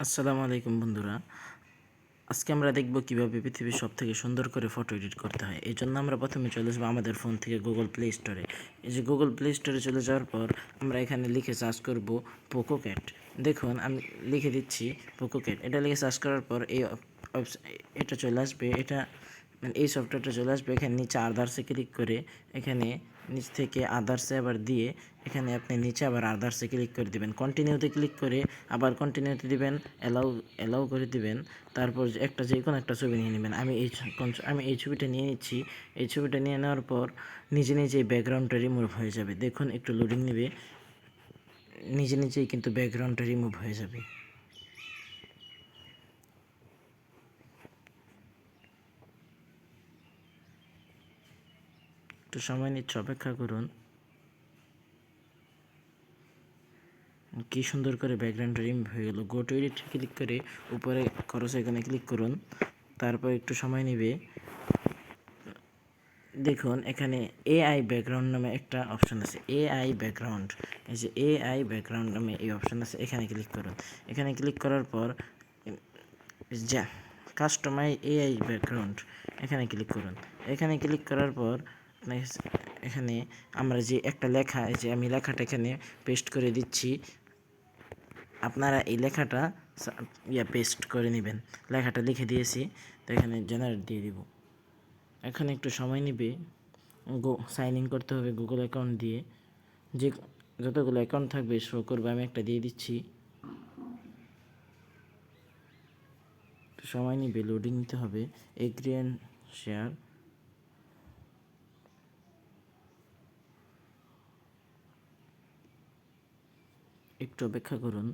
আসসালামু আলাইকুম বন্ধুরা। আজকে আমরা দেখব কিভাবে পৃথিবীর সবথেকে সুন্দর করে ফটো এডিট করতে হয়। এই জন্য আমরা প্রথমে চলে আসবো আমাদের ফোন থেকে গুগল প্লে স্টোরে। এই যে গুগল প্লে স্টোরে চলে যাওয়ার পর আমরা এখানে লিখে সার্চ করব পোকোক্যাট। দেখুন আমি লিখে দিচ্ছি পোকোক্যাট। এটা লিখে সার্চ করার পর এটা চলে আসবে। এটা মানে এই সফটওয়্যারটা চলে আসবে। এখানে নিচে আদার্সে ক্লিক করে এখানে নিচ থেকে আদার্সে আবার দিয়ে এখানে আপনি নিচে আবার আদার্সে ক্লিক করে দিবেন। কন্টিনিউতে ক্লিক করে আবার কন্টিনিউতে দিবেন, অ্যালাউ করে দিবেন। তারপর যে কোনো একটা ছবি নিয়ে নেবেন। আমি এই ছবিটা নিয়ে নিচ্ছি। এই ছবিটা নিয়ে নেওয়ার পর নিজে নিজেই ব্যাকগ্রাউন্ডটা রিমুভ হয়ে যাবে। দেখুন একটু লোডিং নেবে, নিজে নিজেই কিন্তু ব্যাকগ্রাউন্ডটা রিমুভ হয়ে যাবে। একটু সময় নিচ্ছে, অপেক্ষা করুন। কি সুন্দর করে ব্যাকগ্রাউন্ড রিমুভ হয়ে গেল। গো টু এডিট ক্লিক করে উপরে খরচ এখানে ক্লিক করুন। তারপর একটু সময় নেবে। দেখুন এখানে এআই ব্যাকগ্রাউন্ড নামে একটা অপশন আছে। এআই ব্যাকগ্রাউন্ড, এই যে এআই ব্যাকগ্রাউন্ড নামে এই অপশন আছে, এখানে ক্লিক করুন। এখানে ক্লিক করার পর যা কাস্টমাইজ এআই ব্যাকগ্রাউন্ড, এখানে ক্লিক করুন। এখানে ক্লিক করার পর এখানে আমরা যে একটা লেখা, এই যে আমি লেখাটা এখানে পেস্ট করে দিচ্ছি। আপনারা এই লেখাটা পেস্ট করে নেবেন। লেখাটা লিখে দিয়েছি, তো এখানে জেনারেট দিয়ে দিব। এখানে একটু সময় নেবে। সাইন ইন করতে হবে গুগল অ্যাকাউন্ট দিয়ে। যে যতগুলো অ্যাকাউন্ট থাকবে শো করবে, আমি একটা দিয়ে দিচ্ছি। সময় নিবে, লোডিং নিতে হবে। এগ্রি অ্যান্ড শেয়ার, একটু অপেক্ষা করুন।